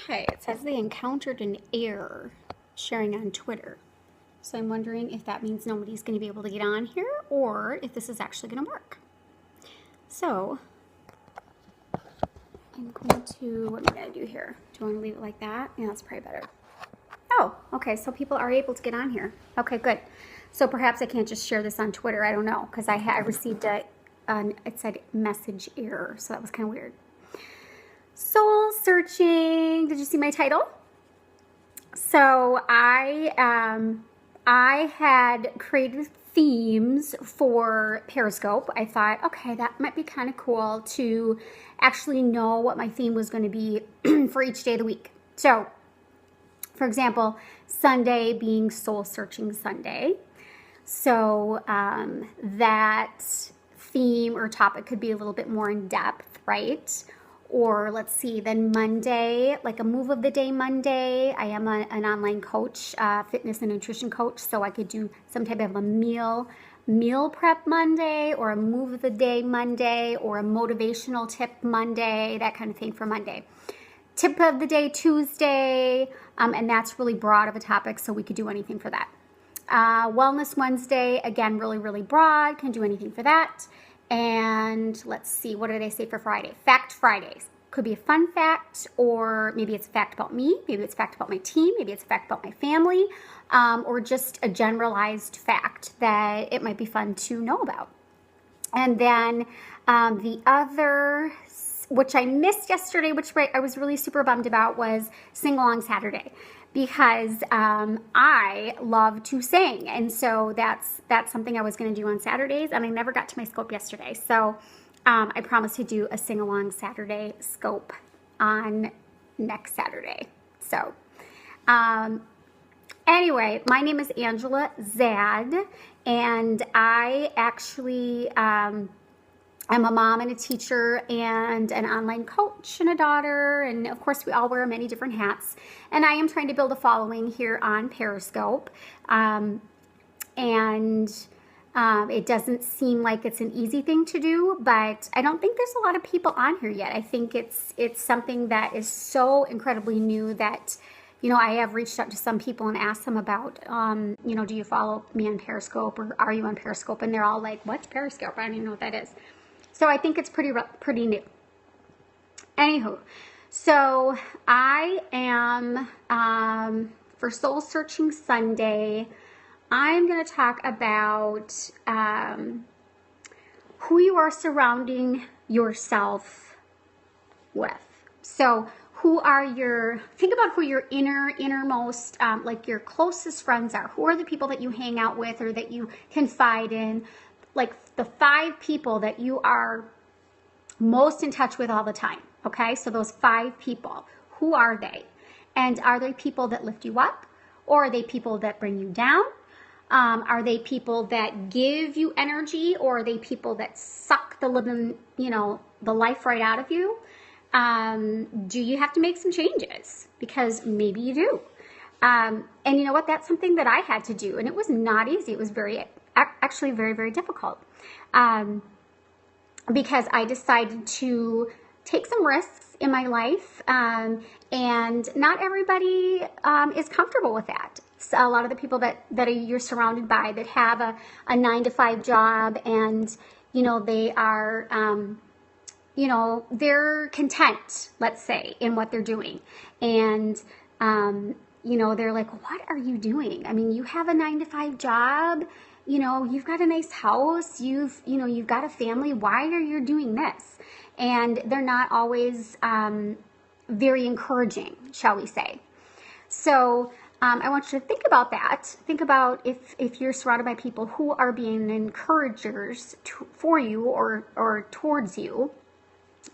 Okay, it says they encountered an error sharing on Twitter. So I'm wondering if that means nobody's going to be able to get on here or if this is actually going to work. So I'm going to, what am I going to do here? Do I want to leave it like that? Yeah, that's probably better. Oh, okay, so people are able to get on here. Okay, good. So perhaps I can't just share this on Twitter. I don't know, because I received it said message error, so that was kind of weird. Soul searching. Did you see my title? So I had created themes for Periscope. I thought, okay, that might be kind of cool to actually know what my theme was going to be for each day of the week. So, for example, Sunday being Soul Searching Sunday. So that theme or topic could be a little bit more in depth, right? Or let's see, then Monday, like a move of the day Monday. I am an online coach, fitness and nutrition coach, so I could do some type of a meal prep Monday, or a move of the day Monday, or a motivational tip Monday, that kind of thing for Monday. Tip of the day Tuesday, and that's really broad of a topic, so we could do anything for that. Wellness Wednesday, again, really, really broad, can do anything for that. And let's see, what did I say for Friday? Fact Fridays. Could be a fun fact, or maybe it's a fact about me, maybe it's a fact about my team, maybe it's a fact about my family, or just a generalized fact that it might be fun to know about. And then the other, which I missed yesterday, which I was really super bummed about, was Sing Along Saturday. Because I love to sing, and so that's something I was going to do on Saturdays, and I never got to my scope yesterday. So I promised to do a Sing Along Saturday scope on next Saturday. So anyway, my name is Angela Zad, and I actually I'm a mom and a teacher and an online coach and a daughter, and of course we all wear many different hats, and I am trying to build a following here on Periscope, and it doesn't seem like it's an easy thing to do, but I don't think there's a lot of people on here yet. I think it's something that is so incredibly new that, you know, I have reached out to some people and asked them about, you know, do you follow me on Periscope, or are you on Periscope? And they're all like, what's Periscope? I don't even know what that is. So I think it's pretty new. Anywho, so I am, for Soul Searching Sunday, I'm going to talk about who you are surrounding yourself with. So think about who your innermost, like your closest friends are. Who are the people that you hang out with or that you confide in? Like the 5 people that you are most in touch with all the time, okay? So those 5 people, who are they? And are they people that lift you up? Or are they people that bring you down? Are they people that give you energy? Or are they people that suck the living, you know, the life right out of you? Do you have to make some changes? Because maybe you do. And you know what? That's something that I had to do. And it was not easy. It was actually very, very difficult, because I decided to take some risks in my life, and not everybody is comfortable with that. So a lot of the people that you're surrounded by that have a 9-to-5 job, and you know they are you know, they're content, let's say, in what they're doing, and you know, they're like, what are you doing? I mean, you have a 9-to-5 job, you know, you've got a nice house, you've got a family. Why are you doing this? And they're not always very encouraging, shall we say. So I want you to think about that. Think about if you're surrounded by people who are being encouragers for you or towards you.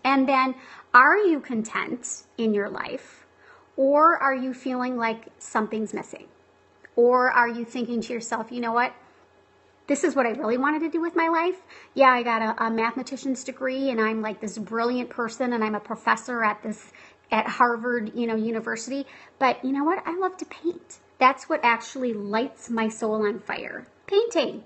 And then, are you content in your life? Or are you feeling like something's missing? Or are you thinking to yourself, you know what? This is what I really wanted to do with my life. Yeah, I got a mathematician's degree, and I'm like this brilliant person, and I'm a professor at Harvard, you know, University. But you know what? I love to paint. That's what actually lights my soul on fire. Painting.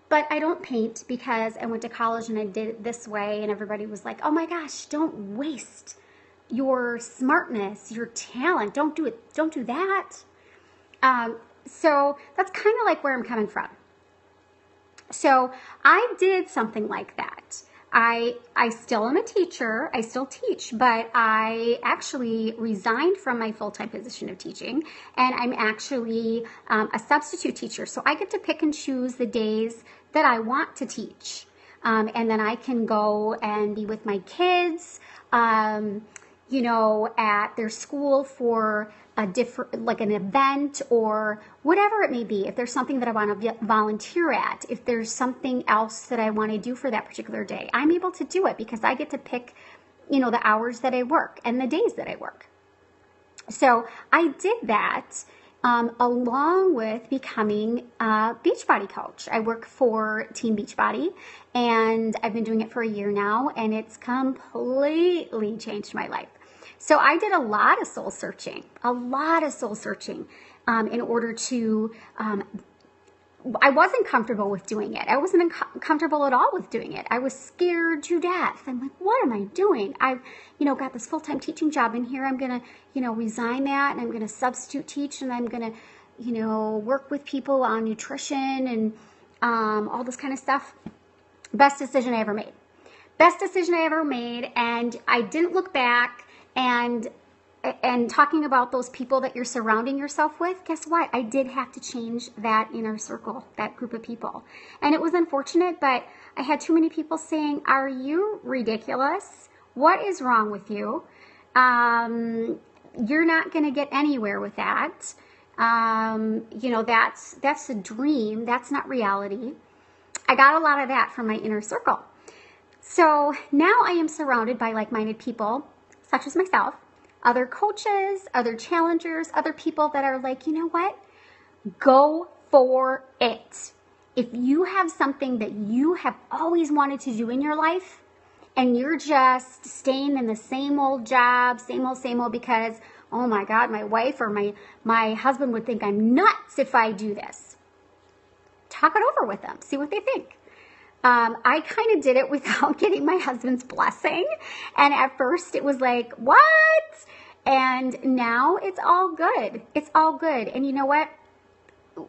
But I don't paint because I went to college and I did it this way, and everybody was like, oh my gosh, don't waste your smartness, your talent. Don't do it. Don't do that. So that's kind of like where I'm coming from. So I did something like that. I still am a teacher. I still teach, but I actually resigned from my full-time position of teaching, and I'm actually a substitute teacher. So I get to pick and choose the days that I want to teach. And then I can go and be with my kids, at their school for a different, like an event or whatever it may be. If there's something that I want to volunteer at, if there's something else that I want to do for that particular day, I'm able to do it because I get to pick, the hours that I work and the days that I work. So I did that along with becoming a Beachbody coach. I work for Team Beachbody, and I've been doing it for a year now, and it's completely changed my life. So I did a lot of soul searching in order to, I wasn't comfortable with doing it. I wasn't comfortable at all with doing it. I was scared to death. I'm like, what am I doing? I've, got this full-time teaching job in here. I'm going to, resign that, and I'm going to substitute teach, and I'm going to, work with people on nutrition and all this kind of stuff. Best decision I ever made. And I didn't look back. And talking about those people that you're surrounding yourself with, guess what? I did have to change that inner circle, that group of people. And it was unfortunate, but I had too many people saying, are you ridiculous? What is wrong with you? You're not going to get anywhere with that. That's a dream. That's not reality. I got a lot of that from my inner circle. So now I am surrounded by like-minded people, such as myself, other coaches, other challengers, other people that are like, you know what? Go for it. If you have something that you have always wanted to do in your life, and you're just staying in the same old job, same old, because, oh my God, my wife or my husband would think I'm nuts if I do this. Talk it over with them. See what they think. I kind of did it without getting my husband's blessing. And at first it was like, what? And now it's all good. It's all good. And you know what?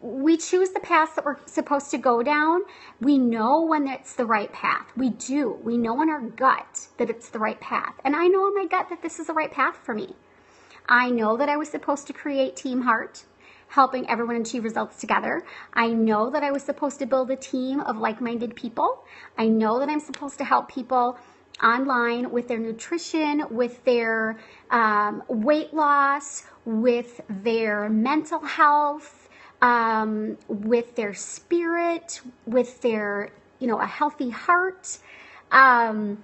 We choose the path that we're supposed to go down. We know when it's the right path. We do. We know in our gut that it's the right path. And I know in my gut that this is the right path for me. I know that I was supposed to create Team Heart, helping everyone achieve results together. I know that I was supposed to build a team of like-minded people. I know that I'm supposed to help people online with their nutrition, with their weight loss, with their mental health, with their spirit, with their, a healthy heart. I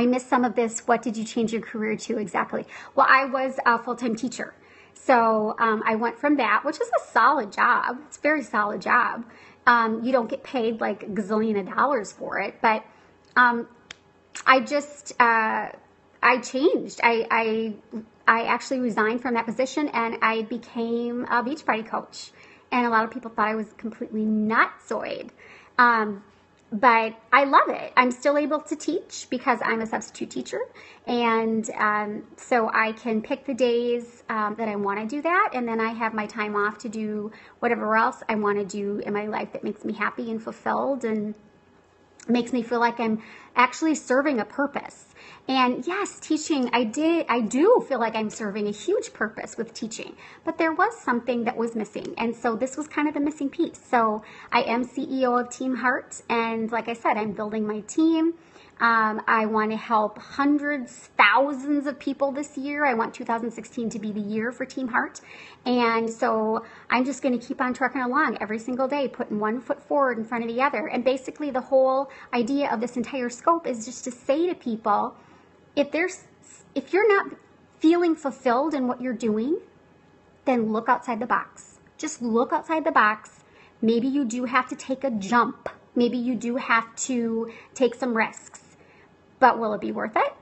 missed some of this. What did you change your career to exactly? Well, I was a full-time teacher. So I went from that, which is a solid job. It's a very solid job. You don't get paid like a gazillion of dollars for it, but I changed. I actually resigned from that position, and I became a Beachbody coach. And a lot of people thought I was completely nutsoid. But I love it. I'm still able to teach because I'm a substitute teacher. And so I can pick the days that I want to do that. And then I have my time off to do whatever else I want to do in my life that makes me happy and fulfilled and makes me feel like I'm actually serving a purpose. And yes, teaching, I do feel like I'm serving a huge purpose with teaching, but there was something that was missing. And so this was kind of the missing piece. So I am CEO of Team Heart. And like I said, I'm building my team. I want to help hundreds, thousands of people this year. I want 2016 to be the year for Team Heart. And so I'm just going to keep on trucking along every single day, putting one foot forward in front of the other. And basically the whole idea of this entire scope is just to say to people, if you're not feeling fulfilled in what you're doing, then look outside the box. Just look outside the box. Maybe you do have to take a jump. Maybe you do have to take some risks. But will it be worth it?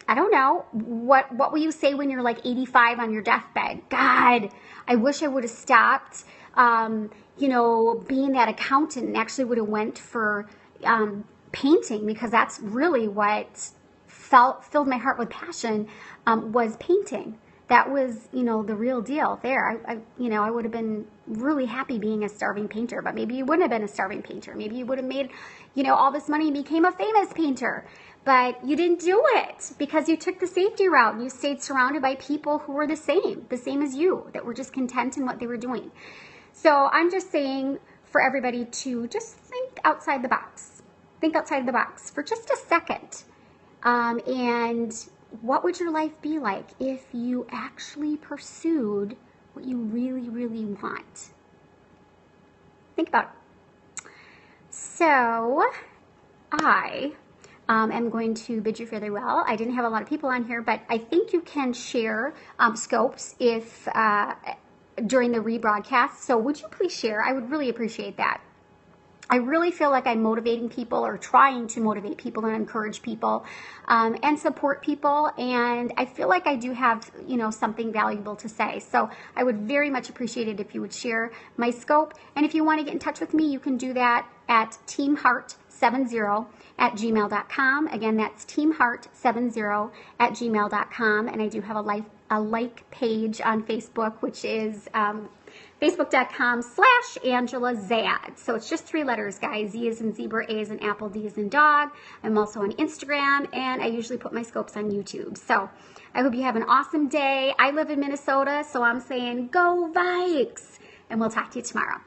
I don't know. What will you say when you're like 85 on your deathbed? God, I wish I would have stopped, being that accountant and actually would have went for painting, because that's really what filled my heart with passion was painting. That was, you know, the real deal there. I would have been really happy being a starving painter, but maybe you wouldn't have been a starving painter. Maybe you would have made, you know, all this money and became a famous painter, but you didn't do it because you took the safety route and you stayed surrounded by people who were the same as you, that were just content in what they were doing. So I'm just saying for everybody to just think outside the box. Think outside the box for just a second. And what would your life be like if you actually pursued what you really, really want? Think about it. So I am going to bid you farewell. I didn't have a lot of people on here, but I think you can share scopes if during the rebroadcast. So would you please share? I would really appreciate that. I really feel like I'm motivating people, or trying to motivate people and encourage people and support people. And I feel like I do have, you know, something valuable to say. So I would very much appreciate it if you would share my scope. And if you want to get in touch with me, you can do that at teamheart70@gmail.com. Again, that's teamheart70@gmail.com. And I do have a like page on Facebook, which is Facebook.com/Angela Zad. So it's just 3 letters, guys. Z as in zebra, A as in apple, D as in dog. I'm also on Instagram, and I usually put my scopes on YouTube. So I hope you have an awesome day. I live in Minnesota, so I'm saying go Vikes, and we'll talk to you tomorrow.